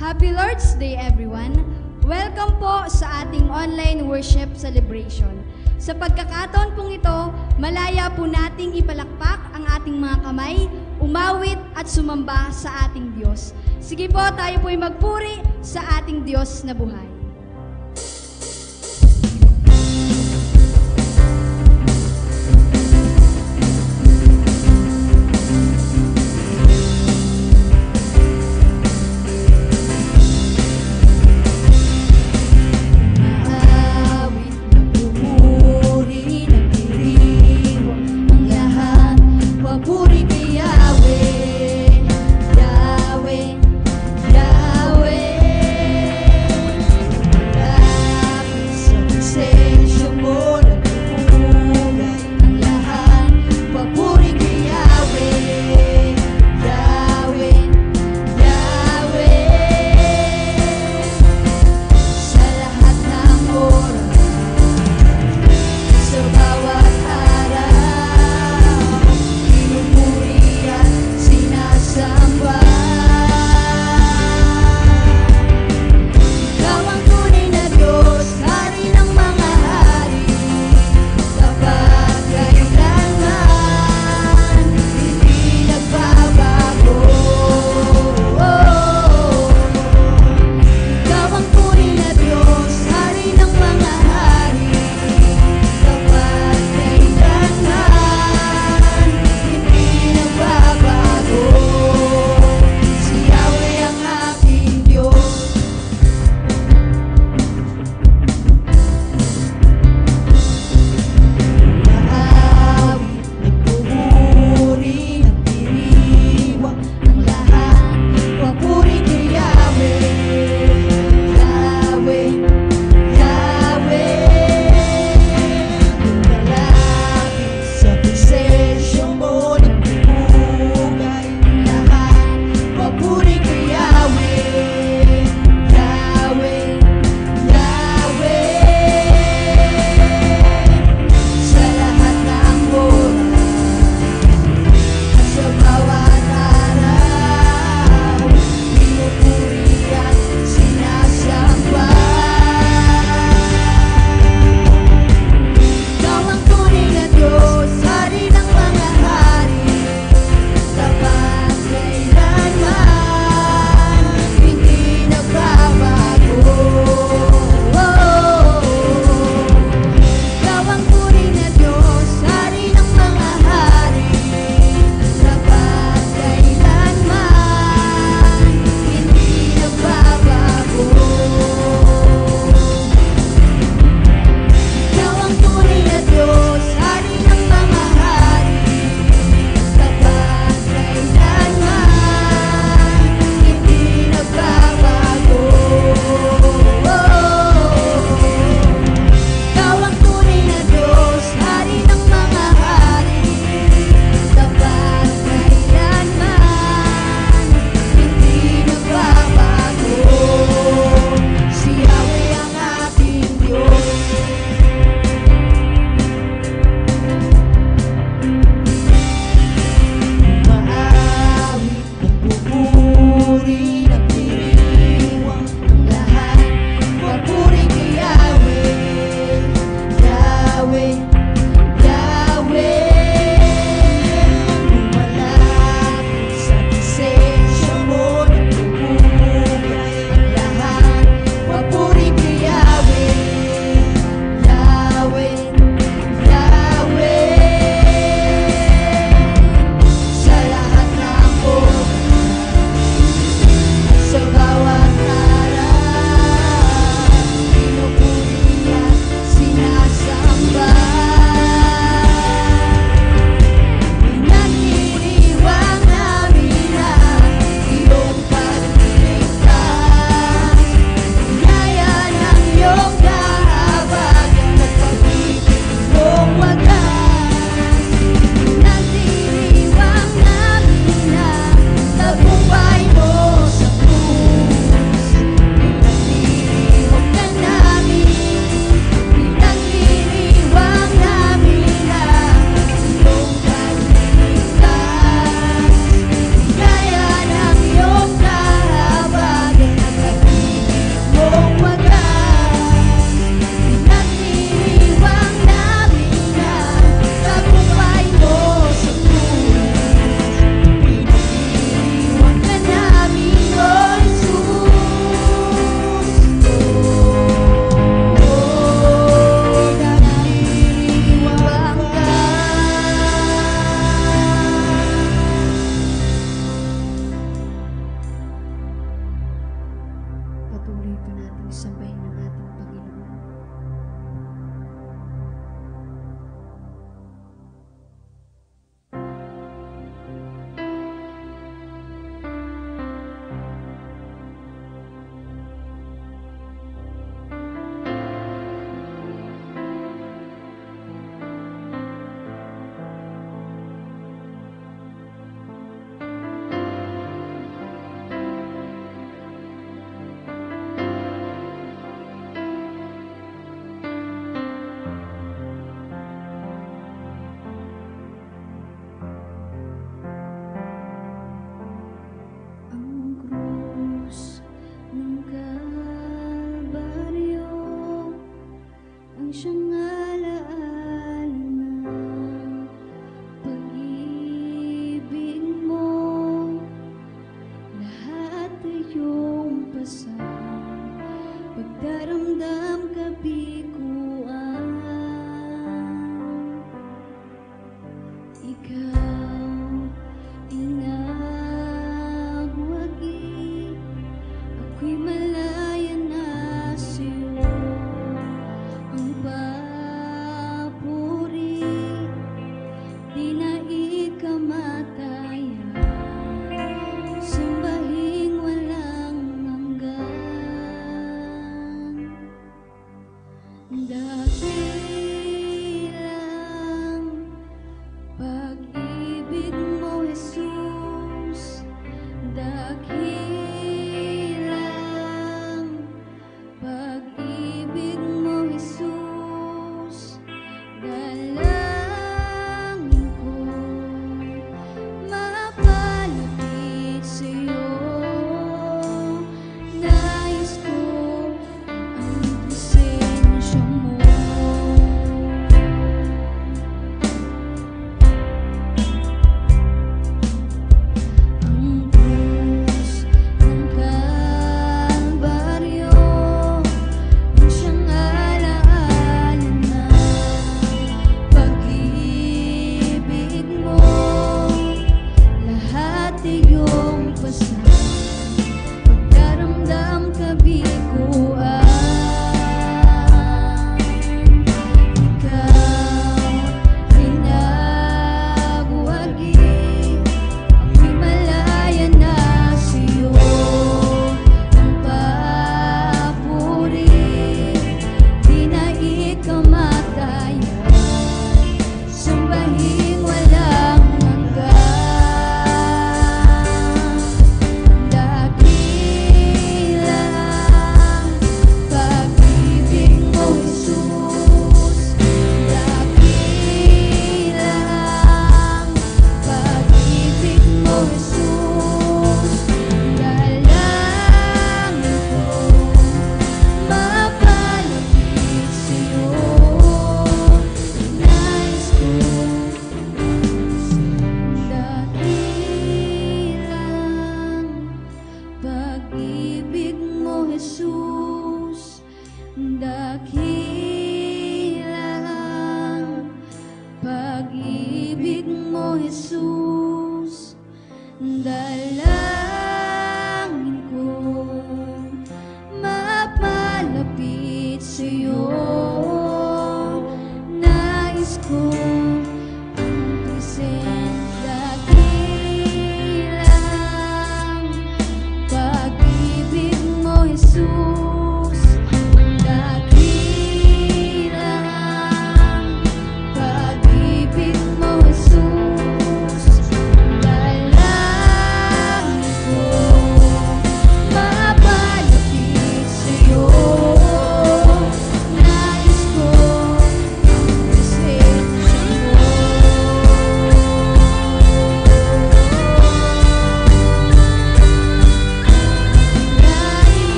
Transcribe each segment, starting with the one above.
Happy Lord's Day, everyone! Welcome po sa ating online worship celebration. Sa pagkakataon pong ito, malaya po nating ipalakpak ang ating mga kamay, umawit at sumamba sa ating Diyos. Sige po, tayo po'y magpuri sa ating Diyos na buhay.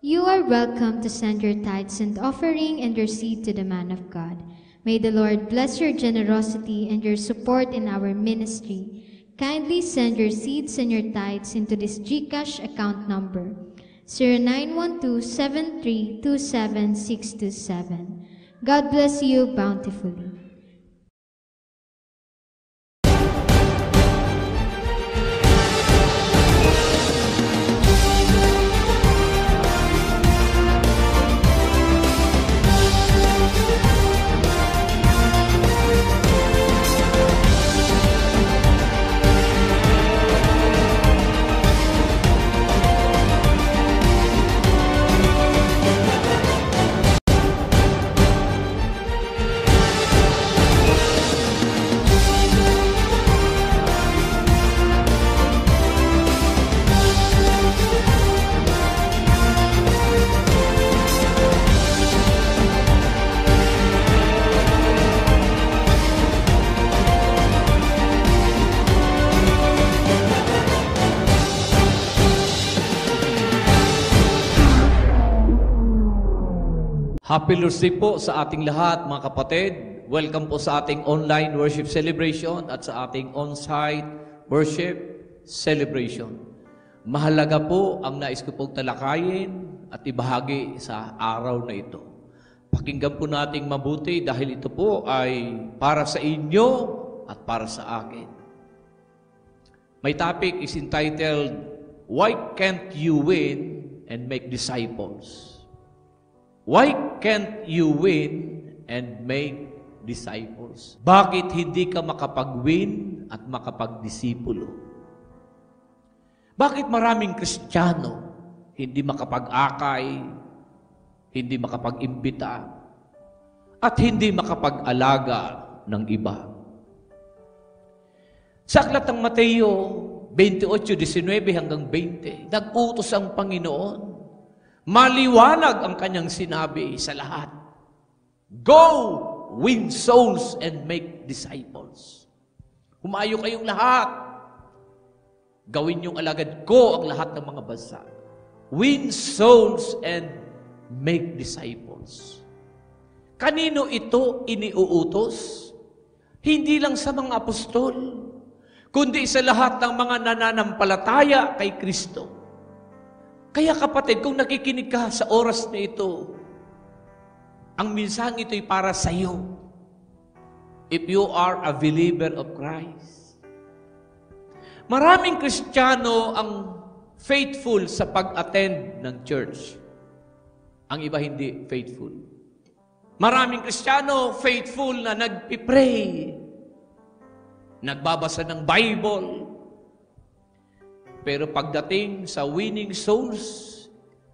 You are welcome to send your tithes and offering and your seed to the man of God. May the Lord bless your generosity and your support in our ministry. Kindly send your seeds and your tithes into this GCash account number, 0912-7327627. God bless you bountifully. Happy Lord's Day po sa ating lahat, mga kapatid. Welcome po sa ating online worship celebration at sa ating on-site worship celebration. Mahalaga po ang nais ko pong talakayin at ibahagi sa araw na ito. Pakinggan po nating mabuti dahil ito po ay para sa inyo at para sa akin. My topic is entitled, Why Can't You Win and Make Disciples? Why can't you win and make disciples? Bakit hindi ka makapag-win at makapag-disipulo? Bakit maraming Kristiyano hindi makapag-akay, hindi makapag-imbita, at hindi makapag-alaga ng iba? Sa aklat ng Mateo 28:19 hanggang 20, nag-utos ang Panginoon. Maliwanag ang kanyang sinabi sa lahat. Go, win souls and make disciples. Humayo kayong lahat. Gawin yung alagad ko ang lahat ng mga bansa. Win souls and make disciples. Kanino ito iniuutos? Hindi lang sa mga apostol, kundi sa lahat ng mga nananampalataya kay Kristo. Kaya kapatid, kung nakikinig ka sa oras na ito, ang minsang ito ay para sa iyo. If you are a believer of Christ. Maraming Kristiyano ang faithful sa pag-attend ng church. Ang iba hindi faithful. Maraming Kristiyano faithful na nagpipray, nagbabasa ng Bible. Pero pagdating sa winning souls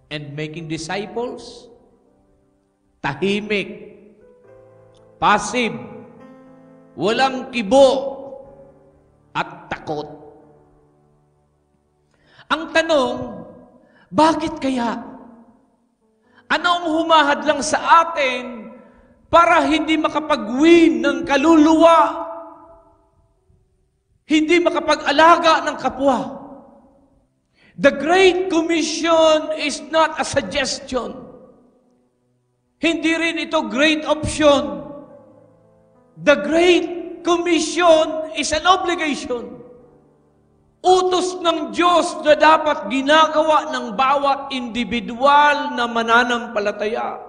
and making disciples, tahimik, passive, walang kibo at takot. Ang tanong, bakit kaya? Ano ang humahadlang sa atin para hindi makapag-win ng kaluluwa, hindi makapag-alaga ng kapwa? The Great Commission is not a suggestion. Hindi rin ito great option. The Great Commission is an obligation. Utos ng Diyos na dapat ginagawa ng bawat individual na mananampalataya.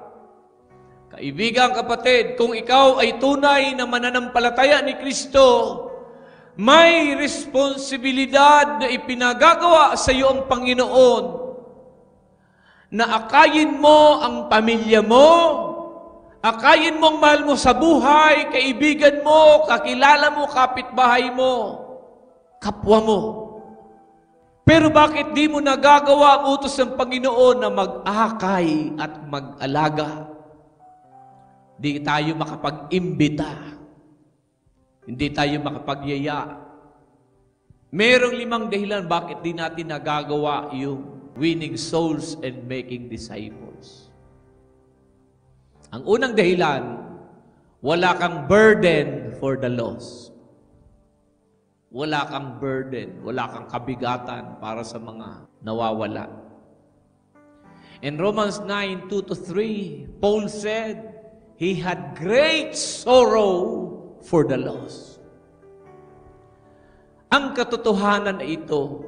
Kaibigan, kapatid, kung ikaw ay tunay na mananampalataya ni Kristo, may responsibilidad na ipinagagawa sa iyo ang Panginoon na akayin mo ang pamilya mo, akayin mo ang mahal mo sa buhay, kaibigan mo, kakilala mo, kapitbahay mo, kapwa mo. Pero bakit di mo nagagawa ang utos ng Panginoon na mag-akay at mag-alaga? Di tayo makapag-imbita. Hindi tayo makapagyaya. Merong 5 dahilan bakit di natin nagagawa yung winning souls and making disciples. Ang unang dahilan, wala kang burden for the lost. Wala kang burden, wala kang kabigatan para sa mga nawawala. In Romans 9:2-3, Paul said, he had great sorrow for the lost. Ang katotohanan na ito,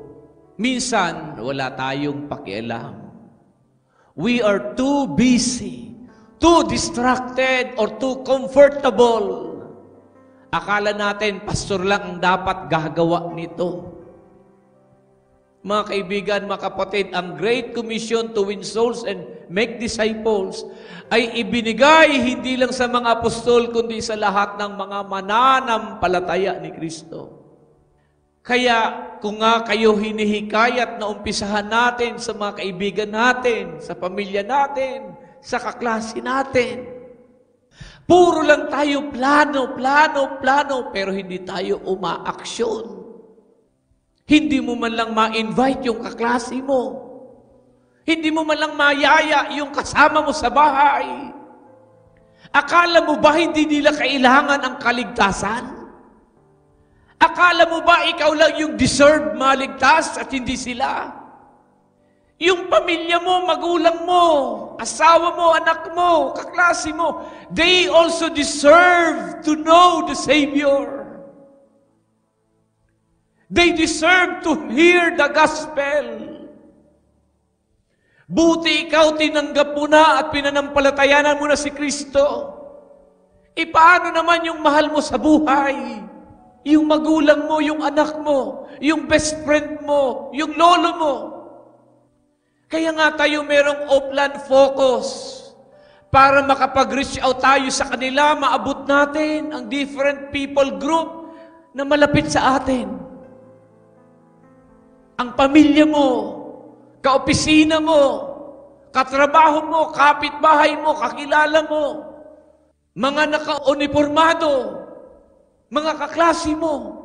minsan wala tayong pakialam. We are too busy, too distracted, or too comfortable. Akala natin, pastor lang ang dapat gagawa nito. Mga kaibigan, mga kapatid, ang Great Commission to win souls and make disciples ay ibinigay hindi lang sa mga apostol, kundi sa lahat ng mga mananampalataya ni Kristo. Kaya kung nga kayo hinihikayat na umpisahan natin sa mga kaibigan natin, sa pamilya natin, sa kaklase natin, puro lang tayo plano, pero hindi tayo umaaksyon. Hindi mo man lang ma-invite yung kaklase mo. Hindi mo man lang mayaya yung kasama mo sa bahay. Akala mo ba hindi nila kailangan ang kaligtasan? Akala mo ba ikaw lang yung deserve maligtas at hindi sila? Yung pamilya mo, magulang mo, asawa mo, anak mo, kaklase mo, they also deserve to know the Savior. They deserve to hear the gospel. Buti ikaw tinanggap mo na at pinanampalatayanan mo na si Kristo. Paano naman yung mahal mo sa buhay? Yung magulang mo, yung anak mo, yung best friend mo, yung lolo mo. Kaya nga tayo merong Oplan Focus para makapag-reach out tayo sa kanila, maabot natin ang different people group na malapit sa atin. Ang pamilya mo, kaopisina mo, katrabaho mo, kapitbahay mo, kakilala mo, mga naka-uniformado, mga kaklase mo.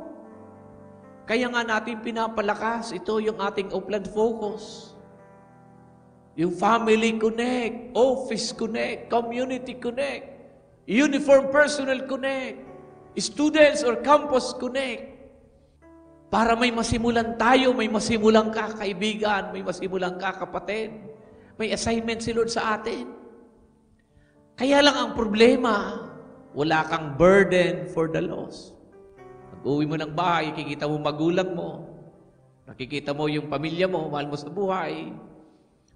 Kaya nga natin pinapalakas, ito yung ating Oplan Focus. Yung Family Connect, Office Connect, Community Connect, Uniform Personnel Connect, Students or Campus Connect. Para may masimulan tayo, may masimulan ka kaibigan, may masimulan ka kapatid. May assignment si Lord sa atin. Kaya lang ang problema, wala kang burden for the lost. Pag-uwi mo ng bahay, nakikita mo magulang mo, nakikita mo yung pamilya mo, mahal mo sa buhay.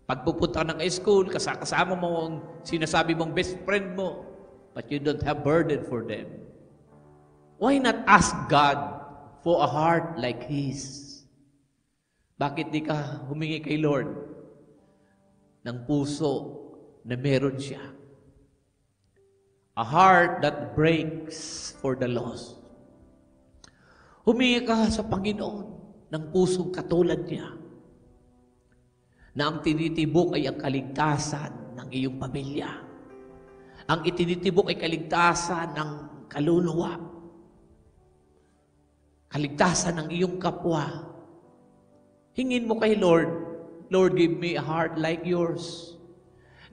Pagpupunta ng school, kasama mo ang sinasabi mong best friend mo, but you don't have burden for them. Why not ask God for a heart like His? Bakit di ka humingi kay Lord ng puso na meron siya? A heart that breaks for the lost. Humingi ka sa Panginoon ng pusong katulad niya, na ang tinitibok ay ang kaligtasan ng iyong pamilya. Ang itinitibok ay kaligtasan ng kaluluwa. Kaligtasan ng iyong kapwa. Hingin mo kay Lord, Lord, give me a heart like yours.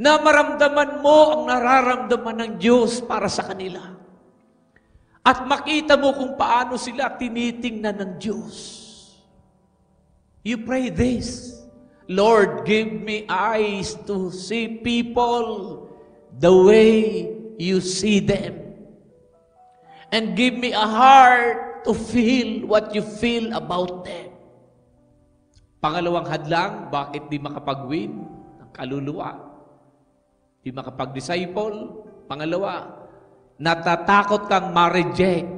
Na maramdaman mo ang nararamdaman ng Diyos para sa kanila. At makita mo kung paano sila tinitingnan ng Diyos. You pray this, Lord, give me eyes to see people the way you see them. And give me a heart to feel what you feel about them. Pangalawang hadlang, bakit di makapag-win ng kaluluwa? Di makapag-disciple? Pangalawa, natatakot kang ma-reject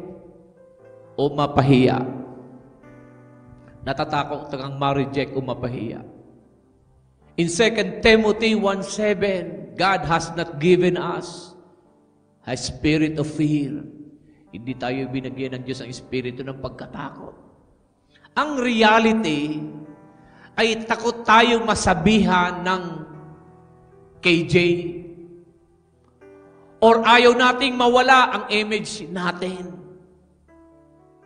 o mapahiya. Natatakot kang ma-reject o mapahiya. In 2 Timothy 1:7, God has not given us a spirit of fear. Hindi tayo binigyan ng Diyos ang espiritu ng pagkatakot. Ang reality ay takot tayo masabihan ng KJ. Or ayaw nating mawala ang image natin.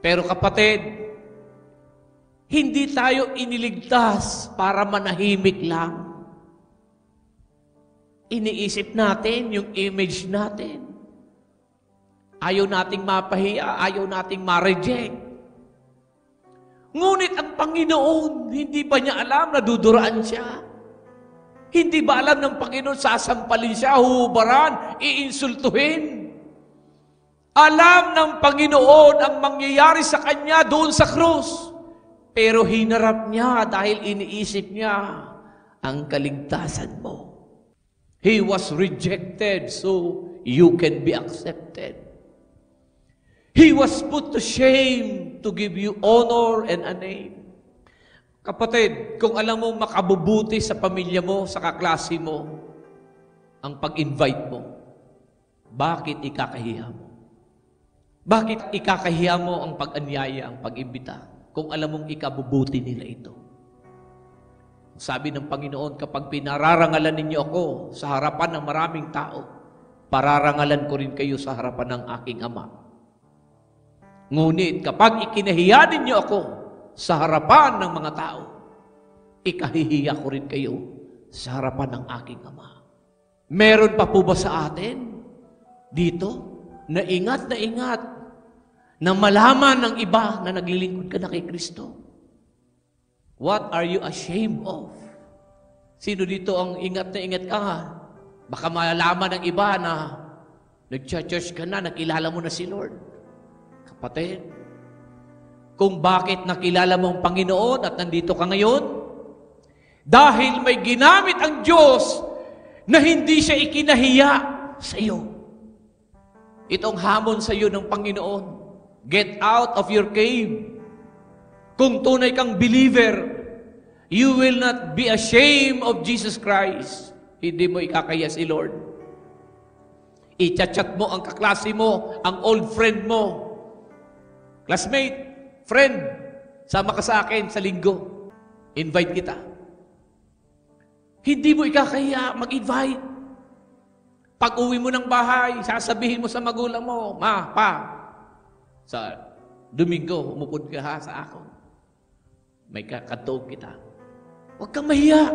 Pero kapatid, hindi tayo iniligtas para manahimik lang. Iniisip natin yung image natin. Ayaw nating mapahiya, ayaw nating ma-reject. Ngunit ang Panginoon, hindi ba niya alam na duduraan siya? Hindi ba alam ng Panginoon, sasampalin siya, huhubaran, iinsultuhin? Alam ng Panginoon ang mangyayari sa kanya doon sa krus. Pero hinarap niya dahil iniisip niya ang kaligtasan mo. He was rejected so you can be accepted. He was put to shame to give you honor and a name. Kapatid, kung alam mo makabubuti sa pamilya mo, sa kaklase mo, ang pag-invite mo, bakit ikakahiya mo? Bakit ikakahiya mo ang pag-anyaya, ang pag-imbita, kung alam mong ikabubuti nila ito? Sabi ng Panginoon, kapag pinararangalan ninyo ako sa harapan ng maraming tao, pararangalan ko rin kayo sa harapan ng aking Ama. Ngunit kapag ikinahiya ninyo ako sa harapan ng mga tao, ikahihiya ko rin kayo sa harapan ng aking Ama. Meron pa po ba sa atin dito na ingat na malaman ng iba na naglilingkod ka na kay Kristo? What are you ashamed of? Sino dito ang ingat ka? Baka malalaman ng iba na nag-church ka na, nakilala mo na si Lord. Kapatid, kung bakit nakilala mo ang Panginoon at nandito ka ngayon, dahil may ginamit ang Diyos na hindi siya ikinahiya sa iyo. Itong hamon sa iyo ng Panginoon, get out of your cave. Kung tunay kang believer, you will not be ashamed of Jesus Christ. Hindi mo ikakaya si Lord. I-chat mo ang kaklase mo, ang old friend mo. Classmate, friend, sama ka sa akin sa linggo. Invite kita. Hindi mo ikakaya mag-invite. Pag uwi mo ng bahay, sasabihin mo sa magulang mo, Ma, Pa, sa Domingo, umupod ka ha sa ako. May kakatuog kita. Huwag kang mahiya.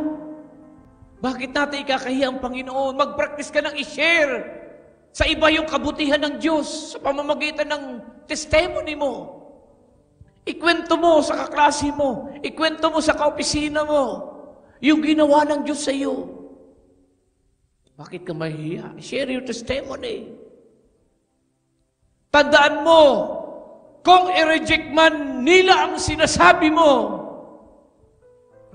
Bakit natin ikakahiya ang Panginoon? Mag-practice ka ng i-share sa iba yung kabutihan ng Diyos sa pamamagitan ng testimony mo. Ikwento mo sa kaklase mo. Ikwento mo sa kaopisina mo. Yung ginawa ng Diyos sa iyo. Bakit ka mahiya? Share your testimony. Tandaan mo, kung i-reject man nila ang sinasabi mo,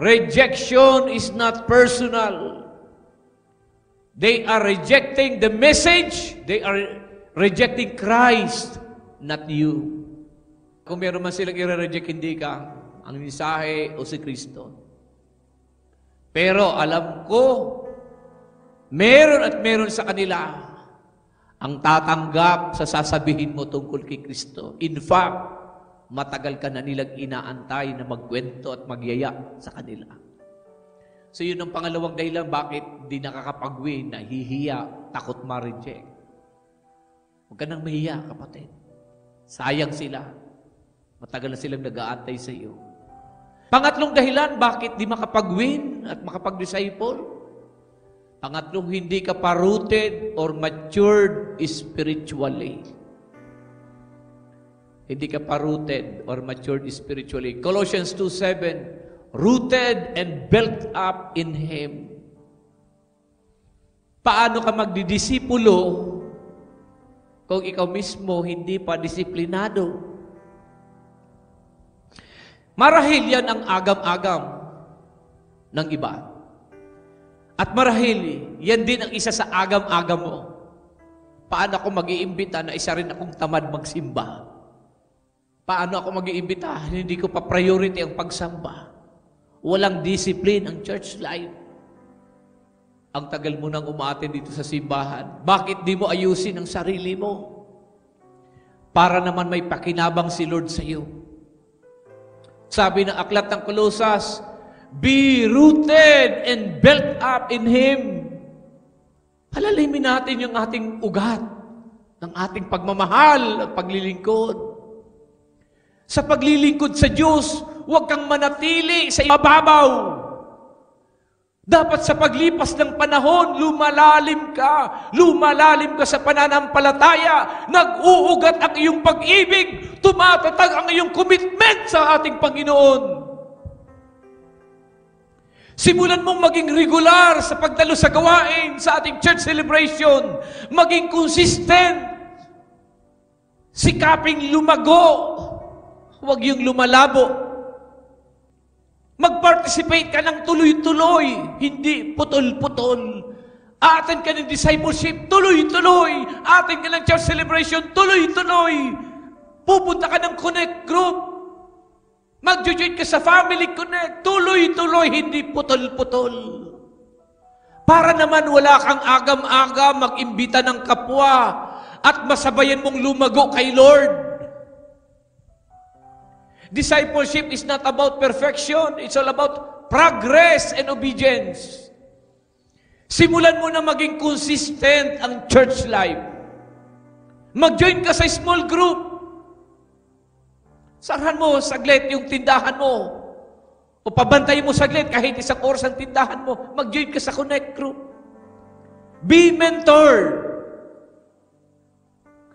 rejection is not personal. They are rejecting the message. They are rejecting Christ, not you. Kung meron man silang i-reject, hindi ka ang mensahe o si Kristo. Pero alam ko, meron at meron sa kanila ang tatanggap sa sasabihin mo tungkol kay Kristo. In fact, matagal ka na nilang inaantay na magkwento at magyaya sa kanila. So yun ang pangalawang dahilan bakit di nakakapag-win, nahihiya, takot ma-reject. Huwag ka nang mahiya, kapatid. Sayang sila. Matagal na silang nag-aantay sa iyo. Pangatlong dahilan bakit di makapag-win at makapag-disciple? Pangatlong, hindi ka pa rooted or matured spiritually. Hindi ka pa rooted or matured spiritually. Colossians 2:7, rooted and built up in Him. Paano ka magdidisipulo kung ikaw mismo hindi pa disiplinado? Marahil yan ang agam-agam ng iba. At marahil, yan din ang isa sa agam-agam mo. Paano ako mag-iimbita na isa rin akong tamad magsimba? Paano ako mag-iimbita? Hindi ko pa priority ang pagsamba. Walang discipline ang church life. Ang tagal mo nang umaattend dito sa simbahan. Bakit di mo ayusin ang sarili mo? Para naman may pakinabang si Lord sa iyo. Sabi ng aklat ng Kolosas, be rooted and built up in Him. Palalimin natin yung ating ugat ng ating pagmamahal at paglilingkod. Sa paglilingkod sa Diyos, huwag kang manatili sa ibabaw. Dapat sa paglipas ng panahon, lumalalim ka sa pananampalataya, nag-uugat ang iyong pag-ibig, tumatatag ang iyong commitment sa ating Panginoon. Simulan mong maging regular sa pagdalo sa gawain, sa ating church celebration. Maging consistent. Sikaping lumago. Huwag yung lumalabo. Mag-participate ka ng tuloy-tuloy, hindi putol-putol. Atin ka ng discipleship, tuloy-tuloy. Atin ka ng church celebration, tuloy-tuloy. Pupunta ka ng connect group. Mag-join ka sa family connect, tuloy-tuloy, hindi putol-putol. Para naman wala kang agam-agam mag-imbita ng kapwa at masabayan mong lumago kay Lord. Discipleship is not about perfection. It's all about progress and obedience. Simulan mo na maging consistent ang church life. Mag-join ka sa small group. Sarahan mo saglit yung tindahan mo. O pabantayin mo saglit kahit isang oras ang tindahan mo. Mag-join ka sa connect group. Be mentored.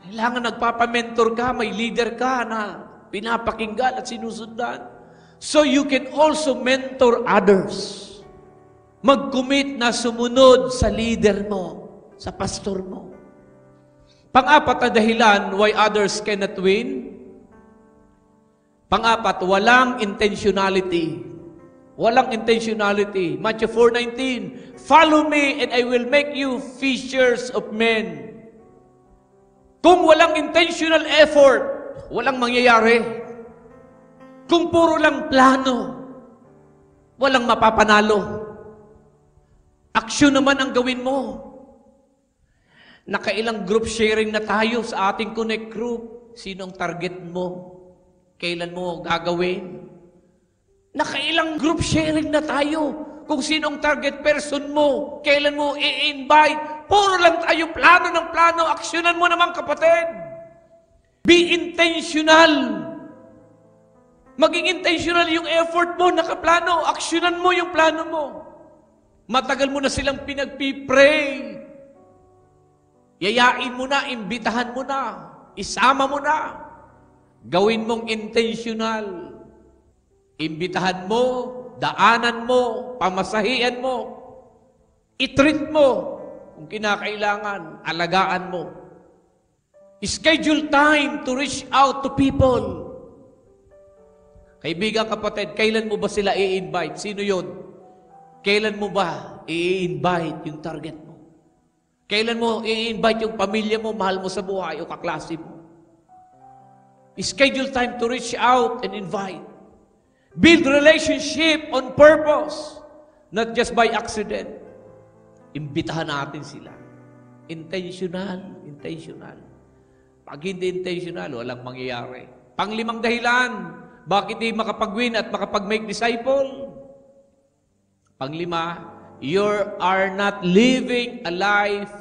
Kailangan nagpapamentor ka, may leader ka na pinapakinggan at sinusundan. So you can also mentor others. Mag-commit na sumunod sa leader mo, sa pastor mo. Pang-apat na dahilan why others cannot win. Pang-apat, walang intentionality. Walang intentionality. Matthew 4:19, follow me and I will make you fishers of men. Kung walang intentional effort, walang mangyayari. Kung puro lang plano, walang mapapanalo. Aksyon naman ang gawin mo. Nakailang group sharing na tayo sa ating connect group. Sino ang target mo? Kailan mo gagawin? Nakailang group sharing na tayo. Kung sinong target person mo, kailan mo i-invite. Puro lang tayo plano ng plano. Aksyonan mo naman, kapatid. Be intentional. Maging intentional yung effort mo, nakaplano. Aksyonan mo yung plano mo. Matagal mo na silang pinagpipray. Yayain mo na, imbitahan mo na, isama mo na. Gawin mong intentional. Imbitahan mo, daanan mo, pamasahian mo. I-treat mo kung kinakailangan, alagaan mo. Schedule time to reach out to people. Kaibigan, kapatid, kailan mo ba sila i-invite? Sino yun? Kailan mo ba i-invite yung target mo? Kailan mo i-invite yung pamilya mo, mahal mo sa buhay o kaklase mo? Schedule time to reach out and invite. Build relationship on purpose, not just by accident. Imbitahan natin sila. Intentional, intentional. Pag hindi intentional, walang mangyayari. Panglimang dahilan, bakit di makapag-win at makapag-make disciple? Panglima, you are not living a life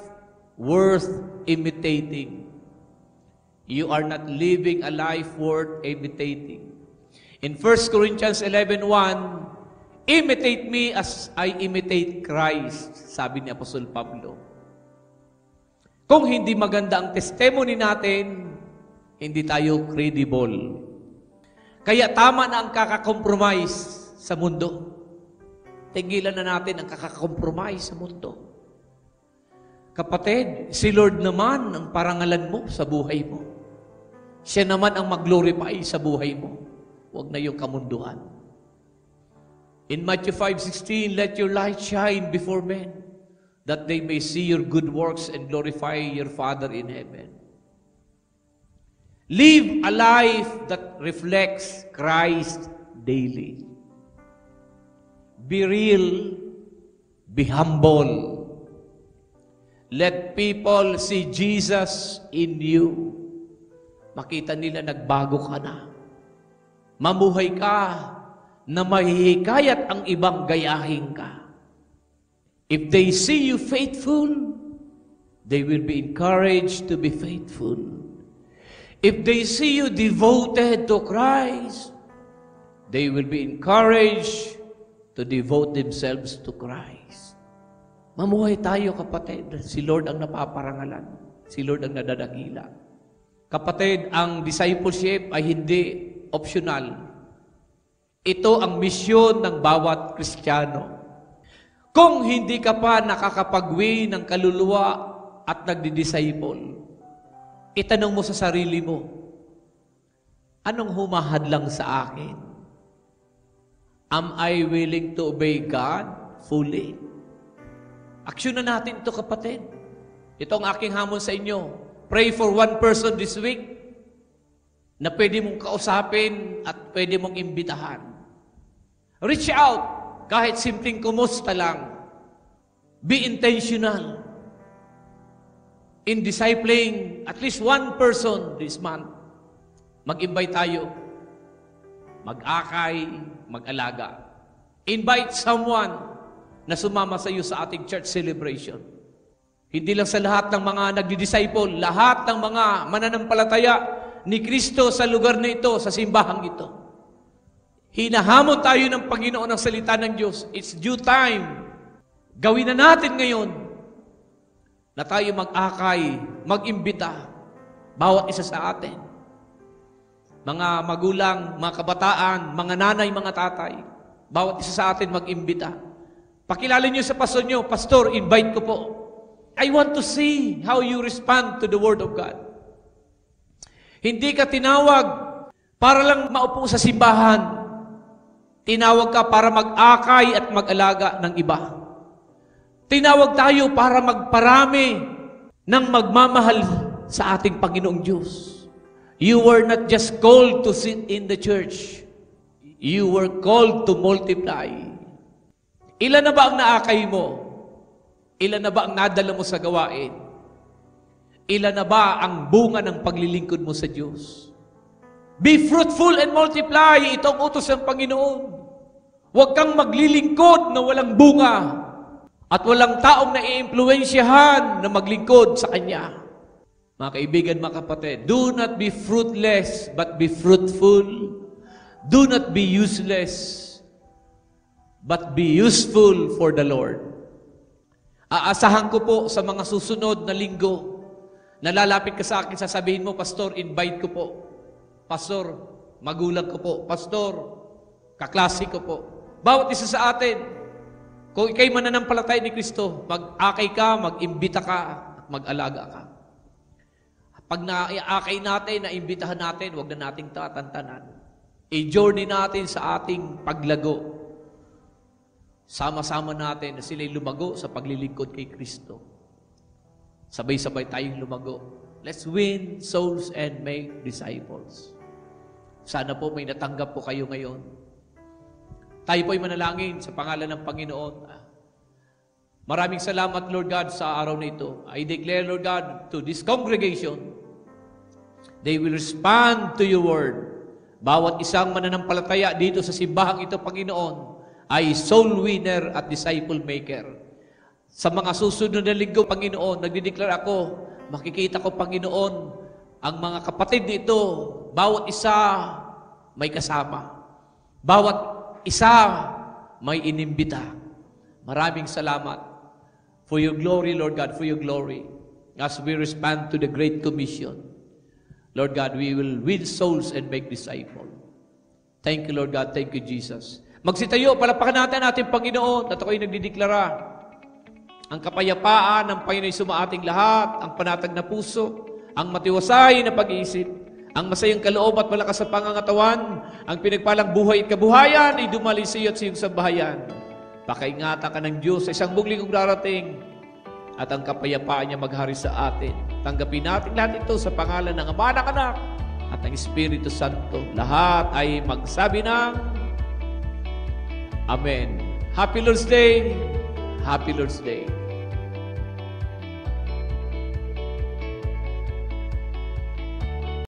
worth imitating. You are not living a life worth imitating. In 1 Corinthians 11:1, imitate me as I imitate Christ, sabi ni Apostol Pablo. Kung hindi maganda ang testimony natin, hindi tayo credible. Kaya tama na ang kakakompromise sa mundo. Tigilan na natin ang kakakompromise sa mundo. Kapatid, si Lord naman ang parangalan mo sa buhay mo. Siya naman ang mag-glorify sa buhay mo. Huwag na yung kamunduhan. In Matthew 5:16, let your light shine before men, that they may see your good works and glorify your Father in heaven. Live a life that reflects Christ daily. Be real, be humble. Let people see Jesus in you. Makita nila nagbago ka na. Mamuhay ka na mahihikayat ang ibang gayahin ka. If they see you faithful, they will be encouraged to be faithful. If they see you devoted to Christ, they will be encouraged to devote themselves to Christ. Mamuhay tayo, kapatid. Si Lord ang napaparangalan. Si Lord ang nadadakila. Kapatid, ang discipleship ay hindi optional. Ito ang misyon ng bawat Kristiyano. Kung hindi ka pa nakakapag-win ng kaluluwa at nagdi-disciple, itanong mo sa sarili mo, anong humahadlang sa akin? Am I willing to obey God fully? Aksyon na natin ito, kapatid. Ito ang aking hamon sa inyo. Pray for one person this week na pwede mong kausapin at pwede mong imbitahan. Reach out. Kahit simpleng kumusta lang. Be intentional in discipling at least one person this month. Mag-invite tayo. Mag-akay, mag-alaga. Invite someone na sumama sa iyo sa ating church celebration. Hindi lang sa lahat ng mga nagdi-disciple, lahat ng mga mananampalataya ni Kristo sa lugar na ito, sa simbahang ito. Hinahamon tayo ng Panginoon ng salita ng Diyos. It's due time. Gawin na natin ngayon na tayo mag-akay, mag-imbita, bawat isa sa atin. Mga magulang, mga kabataan, mga nanay, mga tatay, bawat isa sa atin mag-imbita. Pakilala niyo sa pastor niyo, Pastor, invite ko po. I want to see how you respond to the Word of God. Hindi ka tinawag para lang maupo sa simbahan. Tinawag ka para mag-akay at mag-alaga ng iba. Tinawag tayo para magparami ng magmamahal sa ating Panginoong Diyos. You were not just called to sit in the church. You were called to multiply. Ilan na ba ang naakay mo? Ilan na ba ang nadala mo sa gawain? Ilan na ba ang bunga ng paglilingkod mo sa Diyos? Be fruitful and multiply. Ito ang utos ng Panginoon. Huwag kang maglilingkod na walang bunga at walang taong naiimpluwensyahan na maglingkod sa Kanya. Mga kaibigan, mga kapatid, do not be fruitless, but be fruitful. Do not be useless, but be useful for the Lord. Aasahan ko po sa mga susunod na linggo, nalalapit ka sa akin, sasabihin mo, Pastor, invite ko po. Pastor, magulang ko po. Pastor, kaklase ko po. Bawat isa sa atin, kung ikay mananampalataya ni Kristo, mag-akay ka, mag-imbita ka, at mag-alaga ka. Pag na-akay natin, na-imbitahan natin, huwag na nating tatantanan. I-journey natin sa ating paglago. Sama-sama natin na sila'y lumago sa paglilingkod kay Kristo. Sabay-sabay tayong lumago. Let's win souls and make disciples. Sana po may natanggap po kayo ngayon. Tayo po'y manalangin sa pangalan ng Panginoon. Maraming salamat, Lord God, sa araw na ito. I declare, Lord God, to this congregation, they will respond to your word. Bawat isang mananampalataya dito sa simbahang ito, Panginoon, ay soul winner at disciple maker. Sa mga susunod na linggo, Panginoon, nagdideklar ako, makikita ko, Panginoon, ang mga kapatid nito, bawat isa may kasama. Bawat isa may inimbita. Maraming salamat for your glory, Lord God, for your glory. As we respond to the Great Commission, Lord God, we will win souls and make disciples. Thank you, Lord God. Thank you, Jesus. Magsitayo, palapakan natin ating Panginoon at ako'y nagdideklara. Ang kapayapaan ng Panginoon sa ating lahat, ang panatag na puso, ang matiwasay na pag-iisip, ang masayang kaloob at malakas sa pangangatawan, ang pinagpalang buhay at kabuhayan ay dumali sa iyo at sa iyong sambahayan. Pakaingatan ka ng Diyos sa isang buong linggong darating at ang kapayapaan niya maghari sa atin. Tanggapin natin lahat ito sa pangalan ng Ama, ng Anak at ng Espiritu Santo. Lahat ay magsabi ng Amen. Happy Lord's Day. Happy Lord's Day.